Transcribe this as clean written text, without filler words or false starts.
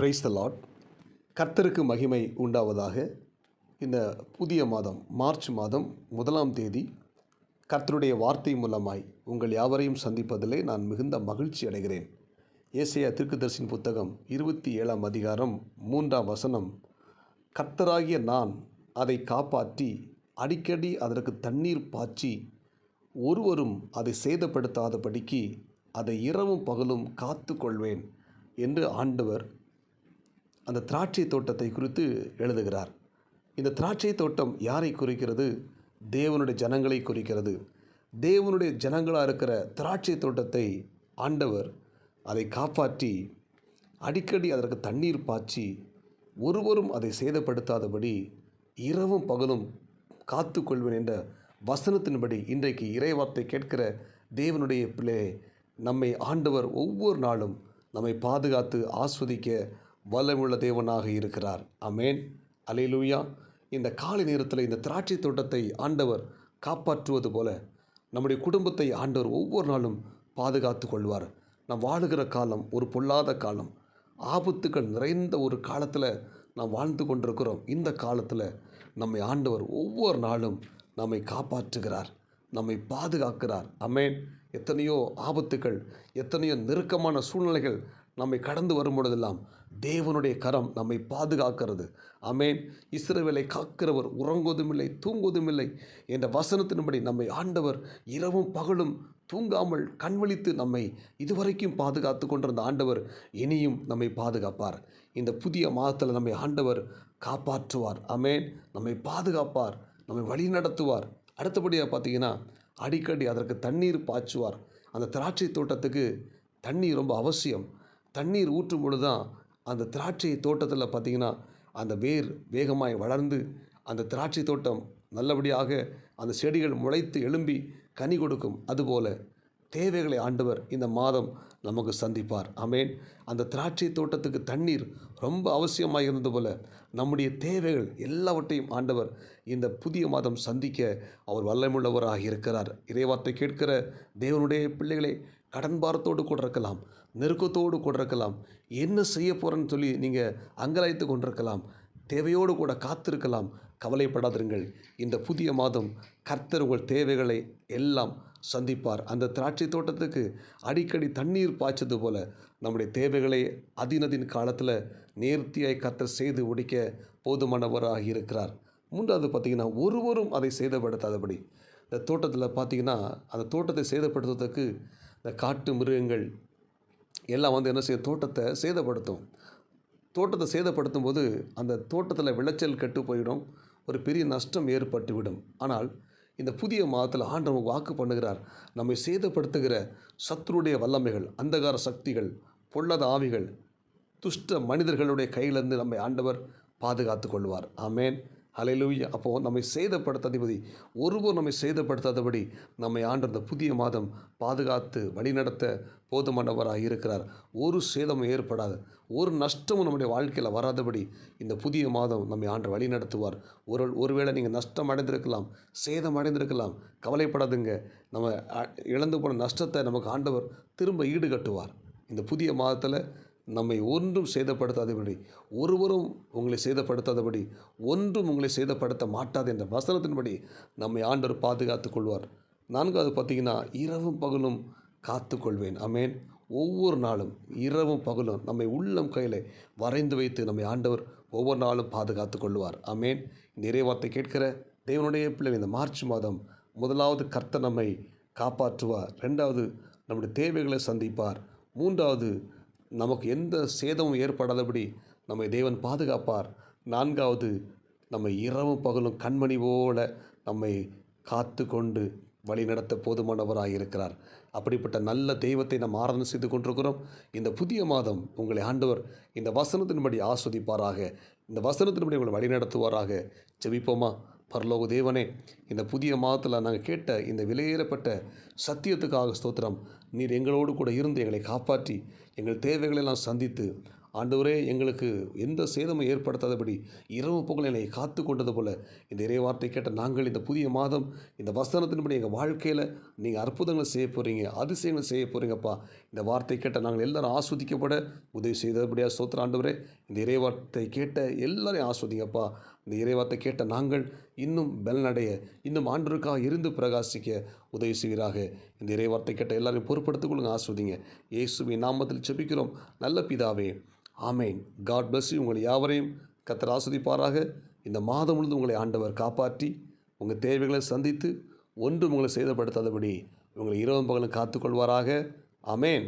Praise the Lord. கர்த்தருக்கு மகிமை உண்டாவதாக. இந்த புதிய மாதம் மார்ச் மாதம் 1ஆம் தேதி கர்த்தருடைய வார்த்தை மூலமாய் உங்கள் யாவரையும் சந்திப்பதிலே நான் மிகுந்த மகிழ்ச்சி அடைகிறேன். ஏசாயா தீர்க்கதரிசியின் புத்தகம் 27ஆம் அதிகாரம் 3ஆம் வசனம், கர்த்தராகிய நான் அதை காப்பாற்றி அடிக்கடி அதற்கு தண்ணீர் பாய்ச்சி ஒருவரும் அதை சேதப்படுத்தாதபடிக்கு அதை இரவும் பகலும் காத்து கொள்வேன் என்று ஆண்டவர் அந்த திராட்சை தோட்டத்தை குறித்து எழுதுகிறார். இந்த திராட்சை தோட்டம் யாரை குறிக்கிறது? தேவனுடைய ஜனங்களை குறிக்கிறது. தேவனுடைய ஜனங்களாக இருக்கிற திராட்சை தோட்டத்தை ஆண்டவர் அதை காப்பாற்றி அடிக்கடி அதற்கு தண்ணீர் பாய்ச்சி ஒருவரும் அதை சேதப்படுத்தாதபடி இரவும் பகலும் காத்து கொள்வேன் என்ற வசனத்தின்படி இன்றைக்கு இறைவார்த்தை கேட்கிற தேவனுடைய பிள்ளை, நம்மை ஆண்டவர் ஒவ்வொரு நாளும் நம்மை பாதுகாத்து ஆஸ்வதிக்க வல்லமுள்ள தேவனாக இருக்கிறார். ஆமென், அல்லேலூயா. இந்த காலை நேரத்தில் இந்த திராட்சை தோட்டத்தை ஆண்டவர் காப்பாற்றுவது போல நம்முடைய குடும்பத்தை ஆண்டவர் ஒவ்வொரு நாளும் பாதுகாத்து கொள்வார். நாம் வாழுகிற காலம் ஒரு பொல்லாத காலம், ஆபத்துக்கள் நிறைந்த ஒரு காலத்தில் நாம் வாழ்ந்து கொண்டிருக்கிறோம். இந்த காலத்தில் நம்மை ஆண்டவர் ஒவ்வொரு நாளும் நம்மை காப்பாற்றுகிறார், நம்மை பாதுகாக்கிறார். ஆமென். எத்தனையோ ஆபத்துக்கள், எத்தனையோ நெருக்கமான சூழ்நிலைகள் நம்மை கடந்து வரும் பொழுதெல்லாம் தேவனுடைய கரம் நம்மை பாதுகாக்கிறது. ஆமென். இஸ்ரவேலை காக்கிறவர் உறங்குவதுமில்லை தூங்குவதுமில்லை என்ற வசனத்தின்படி நம்மை ஆண்டவர் இரவும் பகலும் தூங்காமல் கண்விழித்து நம்மை இதுவரைக்கும் பாதுகாத்து கொண்டிருந்த ஆண்டவர் இனியும் நம்மை பாதுகாப்பார். இந்த புதிய மாதத்தில் நம்மை ஆண்டவர் காப்பாற்றுவார். ஆமென். நம்மை பாதுகாப்பார், நம்மை வழி நடத்துவார். அடுத்தபடியாக பார்த்தீங்கன்னா, அடிக்கடி அதற்கு தண்ணீர் பாய்ச்சுவார். அந்த திராட்சை தோட்டத்துக்கு தண்ணீர் ரொம்ப அவசியம். தண்ணீர் ஊற்றும் பொழுது தான் அந்த திராட்சை தோட்டத்தில் பார்த்திங்கன்னா அந்த வேர் வேகமாய் வளர்ந்து அந்த திராட்சை தோட்டம் நல்லபடியாக அந்த செடிகள் முளைத்து எழும்பி கனி கொடுக்கும். அதுபோல் தேவைகளை ஆண்டவர் இந்த மாதம் நமக்கு சந்திப்பார். ஆமென். அந்த திராட்சை தோட்டத்துக்கு தண்ணீர் ரொம்ப அவசியமாக இருந்தது போல நம்முடைய தேவைகள் எல்லாவற்றையும் ஆண்டவர் இந்த புதிய மாதம் சந்திக்க அவர் வல்லமுள்ளவராக இருக்கிறார். இறைவார்த்தை கேட்கிற தேவனுடைய பிள்ளைகளை, கடன் பாரத்தோடு கூட இருக்கலாம், நெருக்கத்தோடு கூட இருக்கலாம், என்ன செய்ய போகிறேன்னு சொல்லி நீங்கள் அங்கலாய்த்து கொண்டிருக்கலாம், தேவையோடு கூட காத்திருக்கலாம். கவலைப்படாதிருங்கள். இந்த புதிய மாதம் கர்த்தர் உங்கள் தேவைகளை எல்லாம் சந்திப்பார். அந்த திராட்சை தோட்டத்துக்கு அடிக்கடி தண்ணீர் பாய்ச்சது போல நம்முடைய தேவைகளை அதினதின் காலத்தில் நேர்த்தியாய் கர்த்தர் செய்து முடிக்க போதுமானவராக இருக்கிறார். மூன்றாவது பார்த்திங்கன்னா, ஒருவரும் அதை சேதப்படுத்தாதபடி. இந்த தோட்டத்தில் பார்த்திங்கன்னா, அந்த தோட்டத்தை சேதப்படுத்துவதற்கு இந்த காட்டு மிருகங்கள் எல்லாம் என்ன செய்யும்? தோட்டத்தை சேதப்படுத்தும். தோட்டத்தை சேதப்படுத்தும் போது அந்த தோட்டத்தில் விளைச்சல் கெட்டு போயிடும், ஒரு பெரிய நஷ்டம் ஏற்பட்டுவிடும். ஆனால் இந்த புதிய மாதத்தில் ஆண்டவர் வாக்கு பண்ணுகிறார், நம்மை சேதப்படுத்துகிற சத்துருடைய வல்லமைகள், அந்தகார சக்திகள், பொல்லாத ஆவிகள், துஷ்ட மனிதர்களுடைய கையிலிருந்து நம்மை ஆண்டவர் பாதுகாத்து கொள்வார். ஆமென், அல்லேலூயா. அப்போது நம்மை சேதப்படுத்தாதபடி, ஒருவர் நம்மை சேதப்படுத்தாதபடி நம்மை ஆண்டவர் இந்த புதிய மாதம் பாதுகாத்து வழிநடத்த போதுமானவராக இருக்கிறார். ஒரு சேதமும் ஏற்படாது, ஒரு நஷ்டமும் நம்முடைய வாழ்க்கையில் வராதபடி இந்த புதிய மாதம் நம்மை ஆண்டவர் வழி நடத்துவார். ஒருவேளை நீங்கள் நஷ்டம் அடைந்திருக்கலாம், சேதம் அடைந்திருக்கலாம், கவலைப்படாதுங்க. நம்ம இழந்து போன நஷ்டத்தை நமக்கு ஆண்டவர் திரும்ப ஈடுகட்டுவார். இந்த புதிய மாதத்தில் நம்மை ஒன்றும் சேதப்படுத்தாதபடி, ஒருவரும் உங்களை சேதப்படுத்தாதபடி, ஒன்றும் உங்களை சேதப்படுத்த மாட்டாது என்ற வசனத்தின்படி நம்மை ஆண்டவர் பாதுகாத்து கொள்வார். நான்காவது பார்த்திங்கன்னா, இரவும் பகலும் காத்து கொள்வேன். ஆமென். ஒவ்வொரு நாளும் இரவும் பகலும் நம்மை உள்ளம் கையில் வரைந்து வைத்து நம்மை ஆண்டவர் ஒவ்வொரு நாளும் பாதுகாத்து கொள்வார். ஆமென். இந்த இறைவார்த்தை கேட்கிற தேவனுடைய பிள்ளை, இந்த மார்ச் மாதம் முதலாவது கர்த்தர் நம்மை காப்பாற்றுவார், ரெண்டாவது நம்முடைய தேவைகளை சந்திப்பார், மூன்றாவது நமக்கு எந்த சேதமும் ஏற்படாதபடி நம்மை தேவன் பாதுகாப்பார், நான்காவது நம்மை இரவும் பகலும் கண்மணி போல நம்மை காத்து கொண்டு வழி நடத்த போதுமானவராக இருக்கிறார். அப்படிப்பட்ட நல்ல தெய்வத்தை நாம் ஆராதனை செய்து கொண்டிருக்கிறோம். இந்த புதிய மாதம் உங்களை ஆண்டவர் இந்த வசனத்தின்படி ஆஸ்வதிப்பாராக, இந்த வசனத்தின்படி உங்களை வழி நடத்துவாராக. ஜெபிப்போமா? பரலோக தேவனே, இந்த புதிய மாதத்தில் நாங்கள் கேட்ட இந்த விலையேறப்பட்ட சத்தியத்துக்காக ஸ்தோத்திரம். நீர் எங்களோடு கூட இருந்து எங்களை காப்பாற்றி எங்கள் தேவைகளெல்லாம் சந்தித்து ஆண்டவரே, எங்களுக்கு எந்த சேதமும் ஏற்படுத்தாதபடி இரவு பகல் என்னை காத்து கொண்டது போல இந்த இறைவார்த்தை கேட்ட நாங்கள் இந்த புதிய மாதம் இந்த வசனத்தின்படி எங்கள் வாழ்க்கையில் நீங்கள் அற்புதங்களை செய்ய போகிறீங்க, அதிசயங்கள் செய்ய போகிறீங்கப்பா. இந்த வார்த்தை கேட்ட நாங்கள் எல்லாரும் ஆஸ்வதிக்கப்பட உதவி செய்தபடியாக ஸ்தோத்திரம் ஆண்டவரே. இந்த இறைவார்த்தை கேட்ட எல்லாரையும் ஆஸ்வதிங்கப்பா. இந்த இறைவார்த்தை கேட்ட நாங்கள் இன்னும் பலனடைய, இன்னும் ஆண்டவருக்காக இருந்து பிரகாசிக்க உதவி செய்வீராக. இந்த இறைவார்த்தை கேட்ட எல்லாரையும் பொறுப்படுத்திக் கொள்ளுங்க, ஆஸ்வதிங்க. இயேசுவின் நாமத்தில் ஜெபிக்கிறோம் நல்ல பிதாவே, ஆமேன். God bless you. உங்களை யாவரையும் கர்த்தர் ஆஸ்வதிப்பாராக. இந்த மாதம் முழுவதும் உங்களை ஆண்டவர் காப்பாற்றி உங்கள் தேவைகளை சந்தித்து ஒன்றும் உங்களை சேதப்படுத்தாதபடி உங்களை இரவும் பகலும் காத்துக்கொள்வாராக. ஆமேன்.